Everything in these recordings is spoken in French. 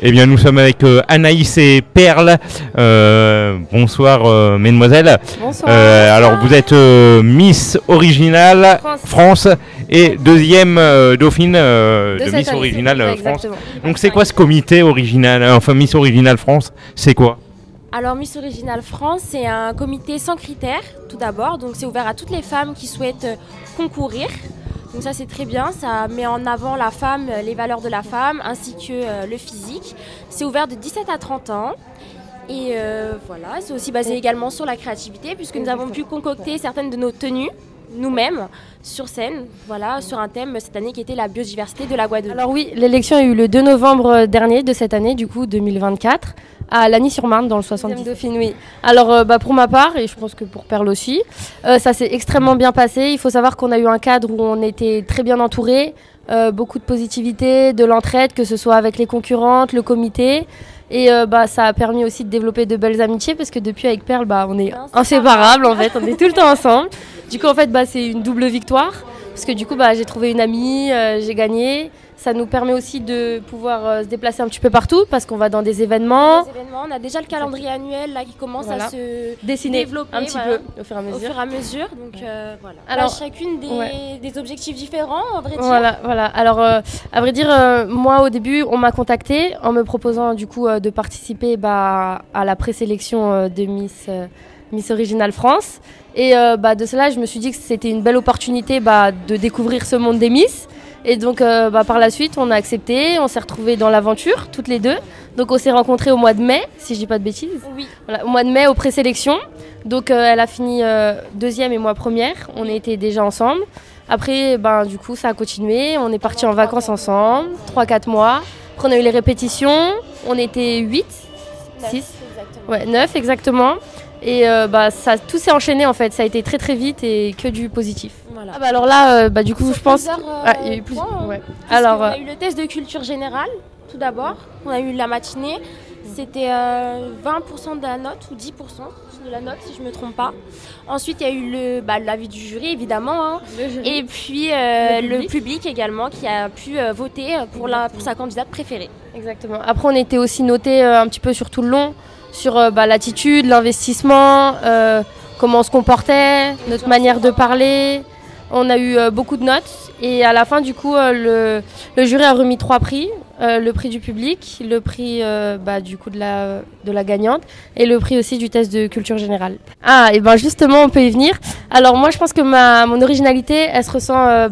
Eh bien, nous sommes avec Anaïs et Perle. Bonsoir, mesdemoiselles. Bonsoir. Alors, vous êtes Miss Originale France et deuxième dauphine de Miss Originale France. Donc, c'est quoi ce comité original, enfin Miss Originale France, c'est quoi? Alors Miss Originale France, c'est un comité sans critères, tout d'abord. Donc, c'est ouvert à toutes les femmes qui souhaitent concourir. Donc ça c'est très bien, ça met en avant la femme, les valeurs de la femme ainsi que le physique. C'est ouvert de 17 à 30 ans et voilà, c'est aussi basé également sur la créativité puisque nous avons pu concocter certaines de nos tenues nous-mêmes sur scène, voilà, sur un thème cette année qui était la biodiversité de la Guadeloupe. Alors oui, l'élection a eu le 2 novembre dernier de cette année, du coup 2024, à Lagny-sur-Marne dans le 70 Dauphine, oui. Alors pour ma part, et je pense que pour Perle aussi, ça s'est extrêmement bien passé. Il faut savoir qu'on a eu un cadre où on était très bien entourés, beaucoup de positivité, de l'entraide, que ce soit avec les concurrentes, le comité. Et ça a permis aussi de développer de belles amitiés parce que depuis avec Perle, on est inséparables en fait, on est tout le temps ensemble. Du coup en fait c'est une double victoire parce que du coup j'ai trouvé une amie, j'ai gagné. Ça nous permet aussi de pouvoir se déplacer un petit peu partout parce qu'on va dans des événements. On a déjà le calendrier annuel là, qui commence à se développer un petit peu au fur et à mesure. Donc voilà. Alors chacune des objectifs différents, à vrai dire. Voilà. Alors à vrai dire, moi au début, on m'a contacté en me proposant du coup de participer à la présélection de Miss Originale France. Et de cela, je me suis dit que c'était une belle opportunité de découvrir ce monde des Miss. Et donc par la suite, on a accepté, on s'est retrouvés dans l'aventure, toutes les deux. Donc on s'est rencontrés au mois de mai, si je dis pas de bêtises. Oui. Voilà, au mois de mai, aux présélections. Donc elle a fini deuxième et moi première. On était déjà ensemble. Après, du coup, ça a continué. On est partis en vacances ensemble, 3-4 mois. Après, on a eu les répétitions. On était 8, 6, 9 exactement. Et tout s'est enchaîné en fait, ça a été très très vite et que du positif. Voilà. Alors là, du coup, je pense. Il y a eu plusieurs. Alors, on a eu le test de culture générale, tout d'abord. On a eu la matinée. C'était 20% de la note ou 10% de la note, si je ne me trompe pas. Ensuite, il y a eu l'avis du jury, évidemment. Et puis le public également qui a pu voter pour sa candidate préférée. Exactement. Après, on était aussi notés un petit peu sur tout le long. Sur l'attitude, l'investissement, comment on se comportait, notre manière de parler. On a eu beaucoup de notes et à la fin du coup le jury a remis 3 prix, le prix du public, le prix du coup de la gagnante et le prix aussi du test de culture générale. Et justement on peut y venir. Alors moi je pense que mon originalité elle se ressent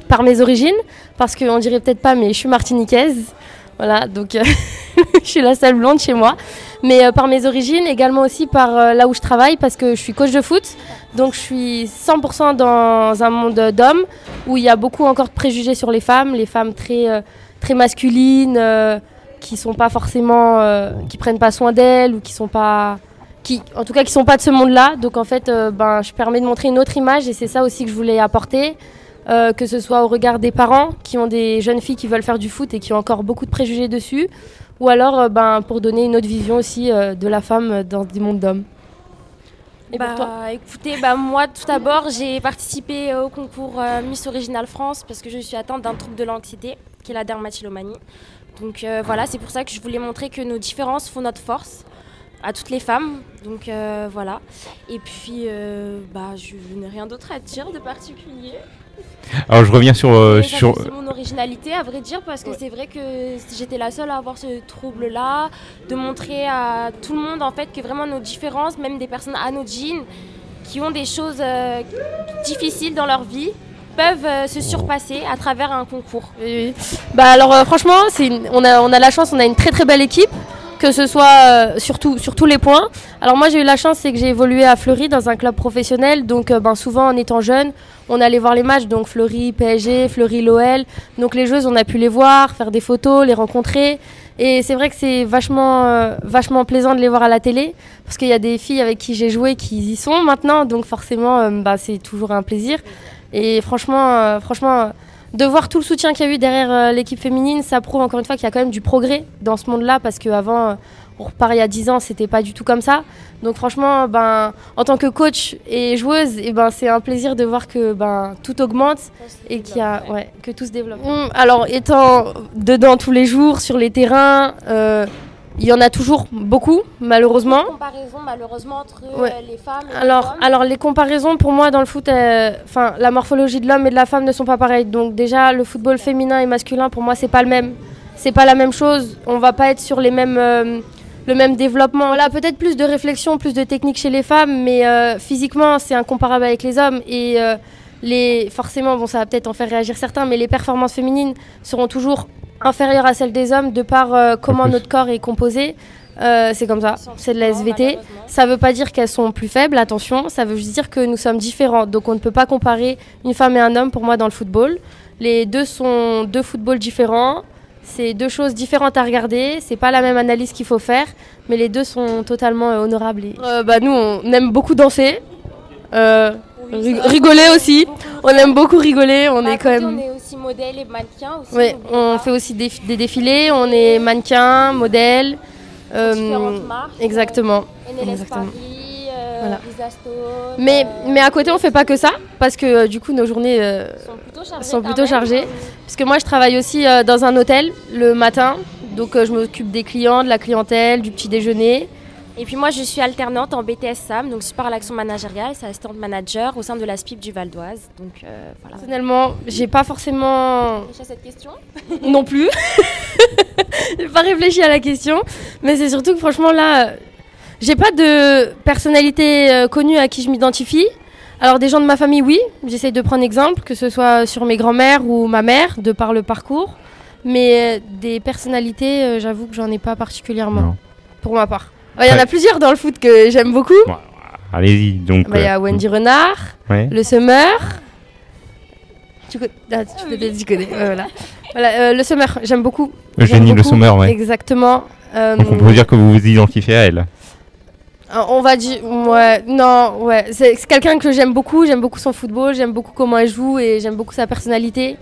par mes origines parce qu'on dirait peut-être pas mais je suis martiniquaise. Voilà, donc je suis la seule blonde chez moi. Mais par mes origines, également aussi par là où je travaille, parce que je suis coach de foot. Donc je suis 100% dans un monde d'hommes, où il y a beaucoup encore de préjugés sur les femmes très, très masculines, qui sont pas forcément, qui prennent pas soin d'elles, ou qui sont pas de ce monde-là. Donc en fait, je permets de montrer une autre image, et c'est ça aussi que je voulais apporter. Que ce soit au regard des parents qui ont des jeunes filles qui veulent faire du foot et qui ont encore beaucoup de préjugés dessus, ou alors pour donner une autre vision aussi de la femme dans des mondes d'hommes. Et pour toi ? Écoutez, moi tout d'abord j'ai participé au concours Miss Originale France parce que je suis atteinte d'un trouble de l'anxiété qui est la dermatillomanie. Donc voilà, c'est pour ça que je voulais montrer que nos différences font notre force à toutes les femmes, donc voilà. Et puis, je n'ai rien d'autre à dire de particulier. Alors je reviens sur mon originalité, à vrai dire, parce que c'est vrai que j'étais la seule à avoir ce trouble-là, de montrer à tout le monde en fait que vraiment nos différences, même des personnes anodines qui ont des choses difficiles dans leur vie, peuvent se surpasser à travers un concours. Oui. Alors franchement, on a la chance, on a une très très belle équipe. Que ce soit sur tous les points. Alors moi j'ai eu la chance, c'est que j'ai évolué à Fleury dans un club professionnel, donc souvent en étant jeune, on allait voir les matchs, donc Fleury PSG, Fleury l'OL, donc les joueuses on a pu les voir, faire des photos, les rencontrer, et c'est vrai que c'est vachement plaisant de les voir à la télé, parce qu'il y a des filles avec qui j'ai joué qui y sont maintenant, donc forcément c'est toujours un plaisir, et franchement de voir tout le soutien qu'il y a eu derrière l'équipe féminine, ça prouve encore une fois qu'il y a quand même du progrès dans ce monde-là, parce qu'avant, pour Paris il y a 10 ans, c'était pas du tout comme ça. Donc franchement, en tant que coach et joueuse, c'est un plaisir de voir que tout augmente et que tout se développe. Alors étant dedans tous les jours, sur les terrains, il y en a toujours beaucoup, malheureusement. Une comparaison, malheureusement, entre les femmes et les hommes. Alors, les comparaisons, pour moi, dans le foot, la morphologie de l'homme et de la femme ne sont pas pareilles. Donc, déjà, le football féminin et masculin, pour moi, c'est pas le même. C'est pas la même chose. On va pas être sur le même développement. Voilà, peut-être plus de réflexion, plus de technique chez les femmes, mais physiquement, c'est incomparable avec les hommes. Et forcément, ça va peut-être en faire réagir certains, mais les performances féminines seront toujours inférieure à celle des hommes de par comment notre corps est composé. C'est comme ça, c'est de la SVT. Ça ne veut pas dire qu'elles sont plus faibles, attention, ça veut juste dire que nous sommes différents. Donc on ne peut pas comparer une femme et un homme pour moi dans le football. Les deux sont deux footballs différents, c'est deux choses différentes à regarder, c'est pas la même analyse qu'il faut faire, mais les deux sont totalement honorables. Nous on aime beaucoup danser. Rigoler aussi, on aime beaucoup rigoler, on est quand même... On est aussi modèle et mannequin aussi. Oui, on fait aussi des défilés, on est mannequin, modèle. Différentes marques. Exactement. NLS Paris, voilà. Lisa Stone. Mais à côté, on fait pas que ça, parce que du coup, nos journées sont plutôt chargées. Parce que moi, je travaille aussi dans un hôtel le matin, donc je m'occupe des clients, de la clientèle, du petit déjeuner. Et puis moi, je suis alternante en BTS SAM, donc support à l'action managériale, c'est assistante manager au sein de la SPIP du Val d'Oise. Donc voilà. Personnellement, j'ai pas forcément réfléchi à cette question. Non plus. J'ai pas réfléchi à la question, mais c'est surtout que franchement là, j'ai pas de personnalité connue à qui je m'identifie. Alors des gens de ma famille, oui, j'essaye de prendre exemple, que ce soit sur mes grands-mères ou ma mère, de par le parcours. Mais des personnalités, j'avoue que j'en ai pas particulièrement, pour ma part. Il y en a plusieurs dans le foot que j'aime beaucoup. Bon, allez-y. Donc. Il y a Wendy Renard, le Summer. Tu connais. Voilà, le Summer, j'aime beaucoup. Eugénie Le Summer, ouais. Exactement. Donc on peut dire que vous vous identifiez à elle. On va dire, c'est quelqu'un que j'aime beaucoup son football, j'aime beaucoup comment elle joue et j'aime beaucoup sa personnalité.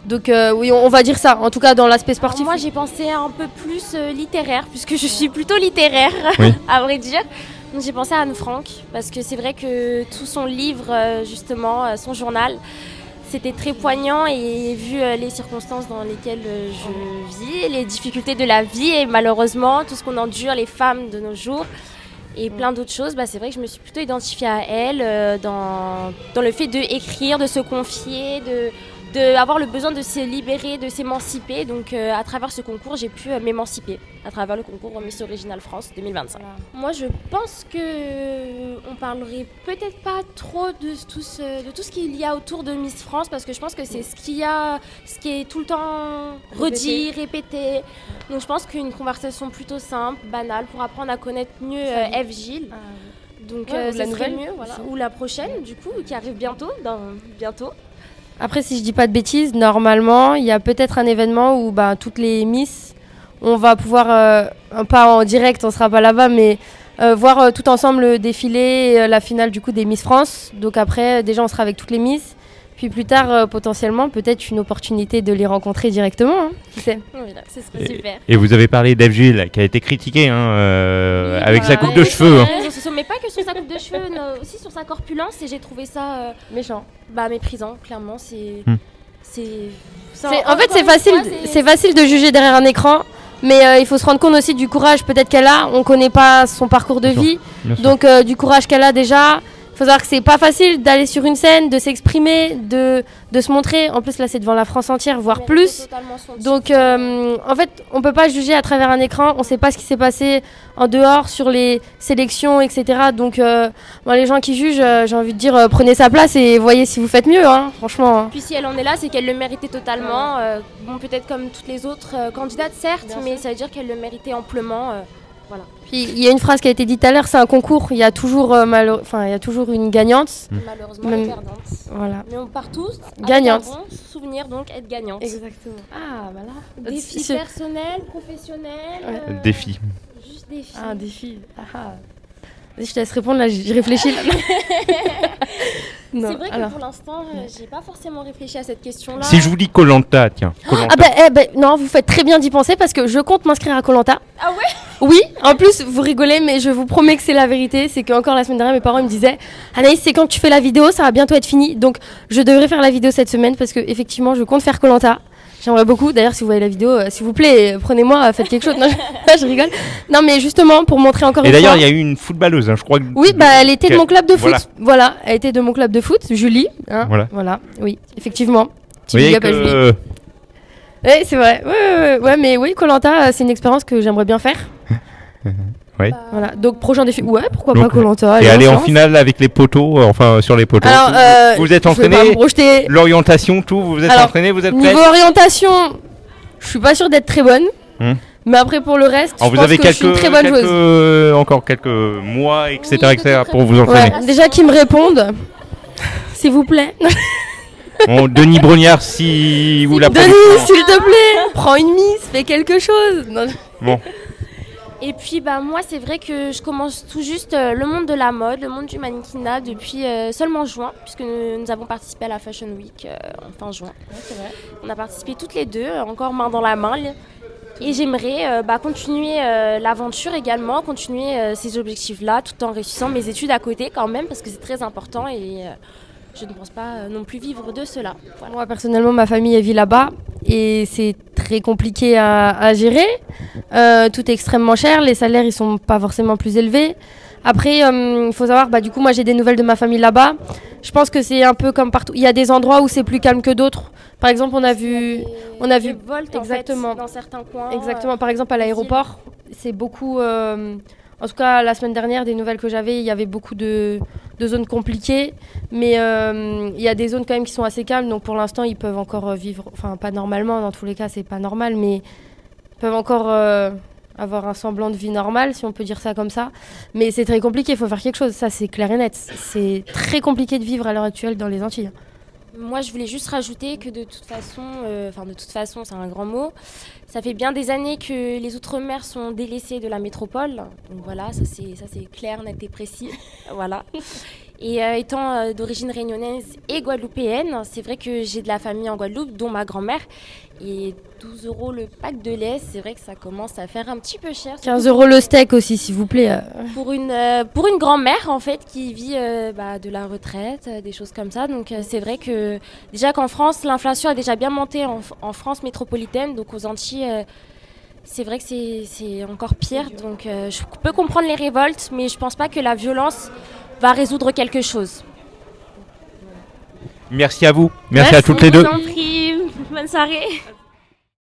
Donc oui, on va dire ça, en tout cas dans l'aspect sportif. Alors moi j'ai pensé un peu plus littéraire, puisque je suis plutôt littéraire, à vrai dire. Donc j'ai pensé à Anne Frank, parce que c'est vrai que tout son livre, justement, son journal, c'était très poignant, et vu les circonstances dans lesquelles je vis, les difficultés de la vie et malheureusement tout ce qu'on endure, les femmes de nos jours, et plein d'autres choses, c'est vrai que je me suis plutôt identifiée à elle dans le fait d'écrire, de se confier, d'avoir le besoin de se libérer, de s'émanciper. Donc à travers ce concours, j'ai pu m'émanciper à travers le concours Miss Original France 2025. Voilà. Moi, je pense qu'on parlerait peut-être pas trop de tout ce qu'il y a autour de Miss France, parce que je pense que c'est ce qui est tout le temps redit, répété. Donc je pense qu'une conversation plutôt simple, banale, pour apprendre à connaître mieux Eve Gilles. Donc la nouvelle mieux, voilà. Ou la prochaine, du coup, qui arrive bientôt. Après, si je dis pas de bêtises, normalement, il y a peut-être un événement où toutes les Miss, on va pouvoir, pas en direct, on sera pas là-bas, mais voir tout ensemble le défilé, la finale du coup des Miss France. Donc après, déjà, on sera avec toutes les Miss. Puis plus tard, potentiellement, peut-être une opportunité de les rencontrer directement. Qui sait ? Voilà, ce serait super. Et vous avez parlé d'Eve Gilles, qui a été critiquée avec sa coupe de cheveux. Mais pas que sur sa coupe de cheveux, aussi sur sa corpulence, et j'ai trouvé ça méchant. Méprisant, clairement. En fait, c'est facile de juger derrière un écran. Mais il faut se rendre compte aussi du courage peut-être qu'elle a. On ne connaît pas son parcours de vie. Donc du courage qu'elle a déjà. Il faut savoir que c'est pas facile d'aller sur une scène, de s'exprimer, de se montrer. En plus là c'est devant la France entière, voire plus. Donc en fait on peut pas juger à travers un écran. On sait pas ce qui s'est passé en dehors sur les sélections, etc. Donc les gens qui jugent, j'ai envie de dire prenez sa place et voyez si vous faites mieux, franchement. Puis si elle en est là, c'est qu'elle le méritait totalement. Peut-être comme toutes les autres candidates certes, mais ça veut dire qu'elle le méritait amplement. Voilà. Puis il y a une phrase qui a été dite tout à l'heure, c'est un concours, il y a toujours, une gagnante. Malheureusement une perdante. Voilà. Mais on part tous gagnante. Avec un bon souvenir, donc être gagnante. Exactement. Ah, voilà. Défis personnels, professionnels. Défis. Juste défis. Ah, défi. Je te laisse répondre, là, je réfléchis. C'est vrai que pour l'instant, j'ai pas forcément réfléchi à cette question-là. Si je vous dis Koh-Lanta, tiens. Ah non, vous faites très bien d'y penser parce que je compte m'inscrire à Koh-Lanta. Ah ouais? Oui, en plus, vous rigolez, mais je vous promets que c'est la vérité. C'est qu'encore la semaine dernière, mes parents ils me disaient Anaïs, c'est quand tu fais la vidéo, ça va bientôt être fini. Donc, je devrais faire la vidéo cette semaine parce que effectivement, je compte faire Koh-Lanta. J'aimerais beaucoup. D'ailleurs, si vous voyez la vidéo, s'il vous plaît, prenez-moi, faites quelque chose. Non, je rigole. Non, mais justement, pour montrer encore une fois. Et d'ailleurs, il y a eu une footballeuse, hein, je crois. Oui, elle était de mon club de foot. Voilà, elle était de mon club de foot, Julie. Hein, voilà, oui, effectivement. Oui, c'est vrai. Ouais, mais oui, Koh-Lanta, c'est une expérience que j'aimerais bien faire. Oui. Voilà. Donc prochain défi. Ouais, pourquoi pas Koh-Lanta. Et aller en finale avec les poteaux, enfin sur les poteaux. Alors, vous êtes entraîné. L'orientation, tout. Vous êtes entraîné, vous êtes prêt. Niveau orientation, je suis pas sûre d'être très bonne. Mais après pour le reste, je pense que je suis une très bonne joueuse. Encore quelques mois, etc., pour vous entraîner. Ouais, déjà qu'ils me répondent, s'il vous plaît. Bon, Denis Brognard, si vous la prenez. Denis, s'il te plaît, prends une mise, fais quelque chose. Non. Bon. Et puis moi c'est vrai que je commence tout juste le monde de la mode, le monde du mannequinat depuis seulement juin, puisque nous avons participé à la Fashion Week en fin juin. Ouais, c'est vrai. On a participé toutes les deux, encore main dans la main. Et j'aimerais continuer l'aventure également, continuer ces objectifs-là, tout en réussissant mes études à côté quand même, parce que c'est très important et je ne pense pas non plus vivre de cela. Voilà. Moi personnellement, ma famille vit là-bas et c'est très compliqué à gérer. Tout est extrêmement cher, les salaires ils sont pas forcément plus élevés. Après, il faut savoir, du coup moi j'ai des nouvelles de ma famille là-bas. Je pense que c'est un peu comme partout. Il y a des endroits où c'est plus calme que d'autres. Par exemple, on a vu Volt, exactement, en fait, dans certains coins. Exactement. Par exemple, à l'aéroport, c'est beaucoup. En tout cas, la semaine dernière, des nouvelles que j'avais, il y avait beaucoup de zones compliquées, mais il y a des zones quand même qui sont assez calmes. Donc pour l'instant, ils peuvent encore vivre, enfin pas normalement. Dans tous les cas, c'est pas normal, mais ils peuvent encore avoir un semblant de vie normale, si on peut dire ça comme ça. Mais c'est très compliqué. Il faut faire quelque chose. Ça, c'est clair et net. C'est très compliqué de vivre à l'heure actuelle dans les Antilles. Moi, je voulais juste rajouter que de toute façon, c'est un grand mot. Ça fait bien des années que les Outre-mer sont délaissés de la métropole. Donc voilà, ça c'est clair, net et précis. Voilà. Et étant d'origine réunionnaise et guadeloupéenne, c'est vrai que j'ai de la famille en Guadeloupe, dont ma grand-mère. Et 12 € le pack de lait, c'est vrai que ça commence à faire un petit peu cher. 15 € le steak aussi, s'il vous plaît. Pour une grand-mère, en fait, qui vit de la retraite, des choses comme ça. Donc c'est vrai que déjà qu'en France, l'inflation a déjà bien monté en France métropolitaine. Donc aux Antilles, c'est vrai que c'est encore pire. Donc je peux comprendre les révoltes, mais je pense pas que la violence va résoudre quelque chose. Merci à vous. Merci à toutes les deux. Je vous en prie. Bonne soirée.